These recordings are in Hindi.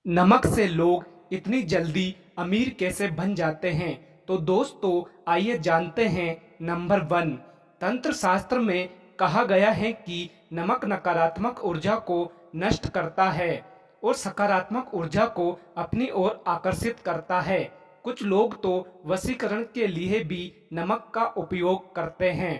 नमक से लोग इतनी जल्दी अमीर कैसे बन जाते हैं? तो दोस्तों आइए जानते हैं। नंबर वन, तंत्र शास्त्र में कहा गया है कि नमक नकारात्मक ऊर्जा को नष्ट करता है और सकारात्मक ऊर्जा को अपनी ओर आकर्षित करता है। कुछ लोग तो वशीकरण के लिए भी नमक का उपयोग करते हैं।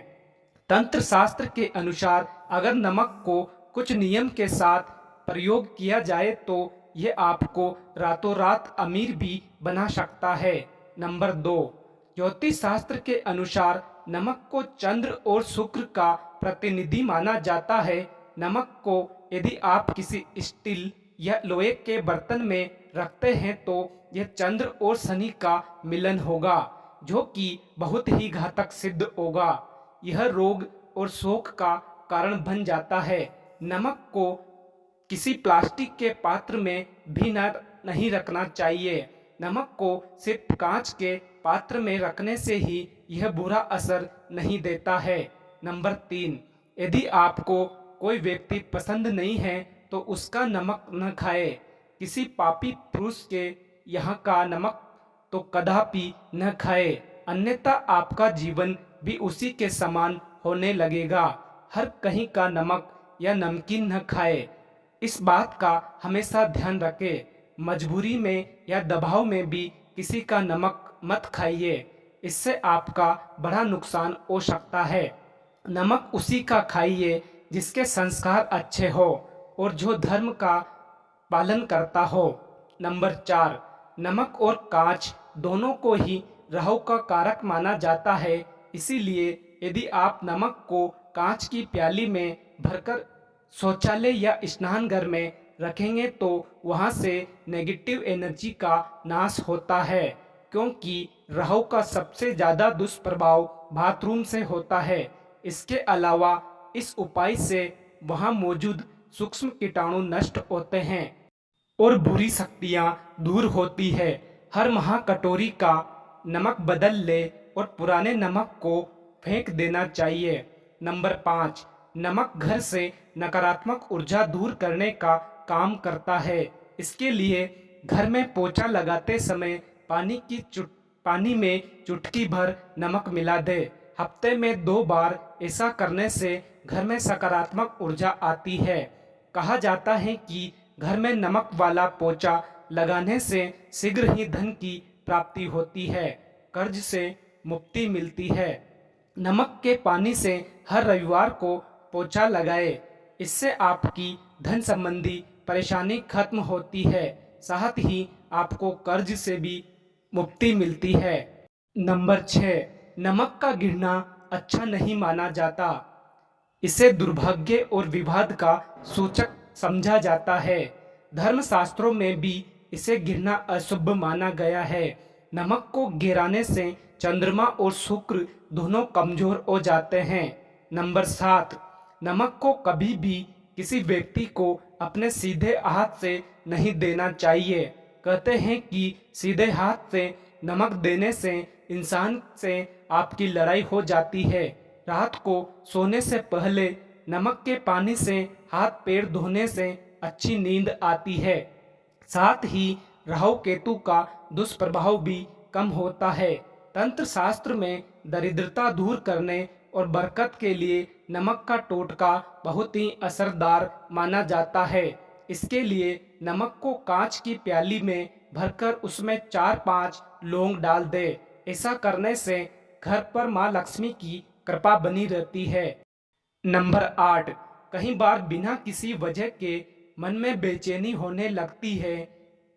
तंत्र शास्त्र के अनुसार अगर नमक को कुछ नियम के साथ प्रयोग किया जाए तो ये आपको रातों रात अमीर भी बना सकता है। नंबर दो, ज्योतिष शास्त्र के अनुसार नमक को चंद्र और शुक्र का प्रतिनिधि माना जाता है। नमक को यदि आप किसी स्टील या लोहे के बर्तन में रखते हैं तो यह चंद्र और शनि का मिलन होगा, जो कि बहुत ही घातक सिद्ध होगा। यह रोग और शोक का कारण बन जाता है। नमक को किसी प्लास्टिक के पात्र में भी नहीं रखना चाहिए। नमक को सिर्फ कांच के पात्र में रखने से ही यह बुरा असर नहीं देता है। नंबर तीन, यदि आपको कोई व्यक्ति पसंद नहीं है तो उसका नमक न खाए। किसी पापी पुरुष के यहाँ का नमक तो कदापि न खाए, अन्यथा आपका जीवन भी उसी के समान होने लगेगा। हर कहीं का नमक या नमकीन न खाए, इस बात का हमेशा ध्यान रखें। मजबूरी में या दबाव में भी किसी का नमक मत खाइए, इससे आपका बड़ा नुकसान हो सकता है। नमक उसी का खाइए जिसके संस्कार अच्छे हो और जो धर्म का पालन करता हो। नंबर चार, नमक और कांच दोनों को ही राहु का कारक माना जाता है। इसीलिए यदि आप नमक को कांच की प्याली में भरकर शौचालय या स्नानघर में रखेंगे तो वहां से नेगेटिव एनर्जी का नाश होता है, क्योंकि राहु का सबसे ज़्यादा दुष्प्रभाव बाथरूम से होता है। इसके अलावा इस उपाय से वहां मौजूद सूक्ष्म कीटाणु नष्ट होते हैं और बुरी शक्तियां दूर होती है। हर माह कटोरी का नमक बदल ले और पुराने नमक को फेंक देना चाहिए। नंबर पाँच, नमक घर से नकारात्मक ऊर्जा दूर करने का काम करता है। इसके लिए घर में पोछा लगाते समय पानी में चुटकी भर नमक मिला दे। हफ्ते में 2 बार ऐसा करने से घर में सकारात्मक ऊर्जा आती है। कहा जाता है कि घर में नमक वाला पोछा लगाने से शीघ्र ही धन की प्राप्ति होती है, कर्ज से मुक्ति मिलती है। नमक के पानी से हर रविवार को पोछा लगाए, इससे आपकी धन संबंधी परेशानी खत्म होती है, साथ ही आपको कर्ज से भी मुक्ति मिलती है। नंबर 6, नमक का गिरना अच्छा नहीं माना जाता। इसे दुर्भाग्य और विवाद का सूचक समझा जाता है। धर्मशास्त्रों में भी इसे गिरना अशुभ माना गया है। नमक को गिराने से चंद्रमा और शुक्र दोनों कमजोर हो जाते हैं। नंबर 7, नमक को कभी भी किसी व्यक्ति को अपने सीधे हाथ से नहीं देना चाहिए। कहते हैं कि सीधे हाथ से नमक देने से इंसान से आपकी लड़ाई हो जाती है। रात को सोने से पहले नमक के पानी से हाथ पैर धोने से अच्छी नींद आती है। साथ ही राहु केतु का दुष्प्रभाव भी कम होता है। तंत्र शास्त्र में दरिद्रता दूर करने और बरकत के लिए नमक का टोटका बहुत ही असरदार माना जाता है। इसके लिए नमक को कांच की प्याली में भरकर उसमें 4-5 लौंग डाल दे। ऐसा करने से घर पर मां लक्ष्मी की कृपा बनी रहती है। नंबर 8, कई बार बिना किसी वजह के मन में बेचैनी होने लगती है।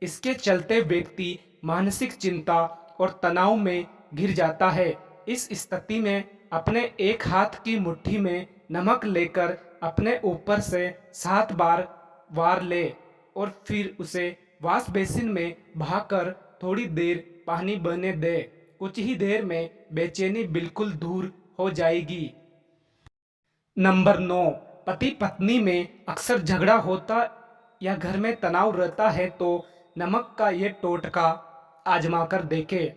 इसके चलते व्यक्ति मानसिक चिंता और तनाव में घिर जाता है। इस स्थिति में अपने एक हाथ की मुट्ठी में नमक लेकर अपने ऊपर से 7 बार वार ले और फिर उसे वॉश बेसिन में बहाकर थोड़ी देर पानी बहने दे। कुछ ही देर में बेचैनी बिल्कुल दूर हो जाएगी। नंबर 9, पति पत्नी में अक्सर झगड़ा होता या घर में तनाव रहता है तो नमक का ये टोटका आजमाकर देखें।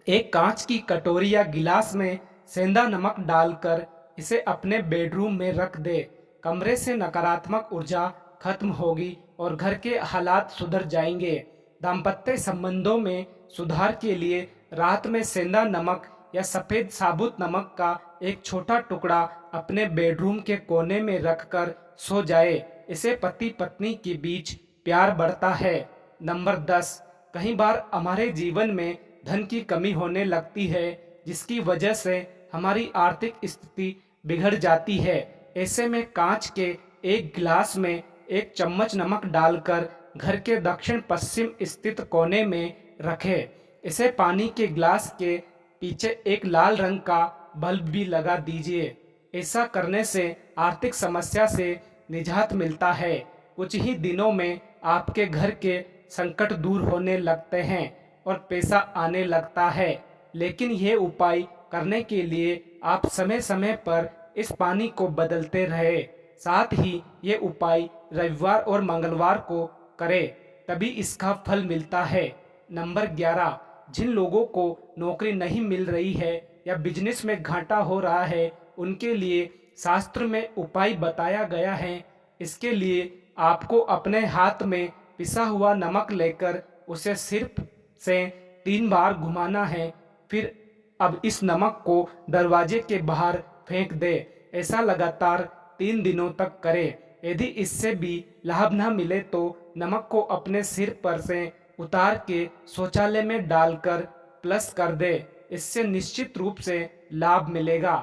एक कांच की कटोरी या गिलास में सेंधा नमक डालकर इसे अपने बेडरूम में रख दे। कमरे से नकारात्मक ऊर्जा खत्म होगी और घर के हालात सुधर जाएंगे। दाम्पत्य संबंधों में सुधार के लिए रात में सेंधा नमक या सफ़ेद साबुत नमक का एक छोटा टुकड़ा अपने बेडरूम के कोने में रखकर सो जाए। इसे पति पत्नी के बीच प्यार बढ़ता है। नंबर 10, कई बार हमारे जीवन में धन की कमी होने लगती है, जिसकी वजह से हमारी आर्थिक स्थिति बिगड़ जाती है। ऐसे में कांच के एक गिलास में एक चम्मच नमक डालकर घर के दक्षिण पश्चिम स्थित कोने में रखें। इसे पानी के गिलास के पीछे एक लाल रंग का बल्ब भी लगा दीजिए। ऐसा करने से आर्थिक समस्या से निजात मिलता है। कुछ ही दिनों में आपके घर के संकट दूर होने लगते हैं और पैसा आने लगता है। लेकिन ये उपाय करने के लिए आप समय समय पर इस पानी को बदलते रहे। साथ ही ये उपाय रविवार और मंगलवार को करें, तभी इसका फल मिलता है। नंबर 11, जिन लोगों को नौकरी नहीं मिल रही है या बिजनेस में घाटा हो रहा है, उनके लिए शास्त्र में उपाय बताया गया है। इसके लिए आपको अपने हाथ में पिसा हुआ नमक लेकर उसे सिर्फ से 3 बार घुमाना है। फिर अब इस नमक को दरवाजे के बाहर फेंक दे। ऐसा लगातार 3 दिनों तक करें। यदि इससे भी लाभ न मिले तो नमक को अपने सिर पर से उतार के शौचालय में डालकर प्लस कर दे। इससे निश्चित रूप से लाभ मिलेगा।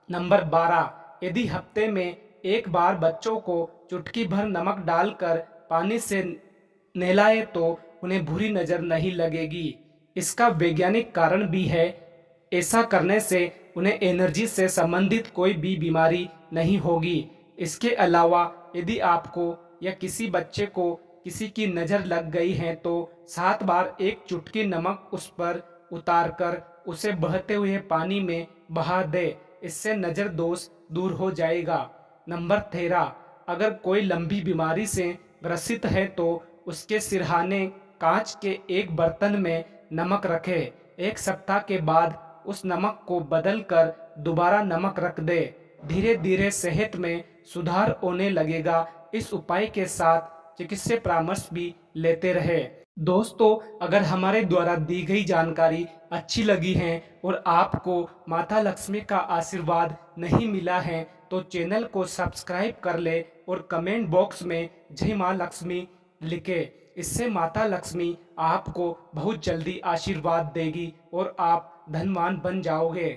नंबर 12, यदि हफ्ते में एक बार बच्चों को चुटकी भर नमक डालकर पानी से नहलाए तो उन्हें बुरी नज़र नहीं लगेगी। इसका वैज्ञानिक कारण भी है। ऐसा करने से उन्हें एनर्जी से संबंधित कोई भी बीमारी नहीं होगी। इसके अलावा यदि आपको या किसी बच्चे को किसी की नज़र लग गई है तो 7 बार एक चुटकी नमक उस पर उतारकर उसे बहते हुए पानी में बहा दे। इससे नज़र दोष दूर हो जाएगा। नंबर 13, अगर कोई लंबी बीमारी से ग्रसित है तो उसके सिरहाने कांच के एक बर्तन में नमक रखें। 1 सप्ताह के बाद उस नमक को बदलकर दोबारा नमक रख दे। धीरे धीरे सेहत में सुधार होने लगेगा। इस उपाय के साथ चिकित्सीय परामर्श भी लेते रहे। दोस्तों, अगर हमारे द्वारा दी गई जानकारी अच्छी लगी है और आपको माता लक्ष्मी का आशीर्वाद नहीं मिला है तो चैनल को सब्सक्राइब कर ले और कमेंट बॉक्स में जय माँ लक्ष्मी लिखे। इससे माता लक्ष्मी आपको बहुत जल्दी आशीर्वाद देगी और आप धनवान बन जाओगे।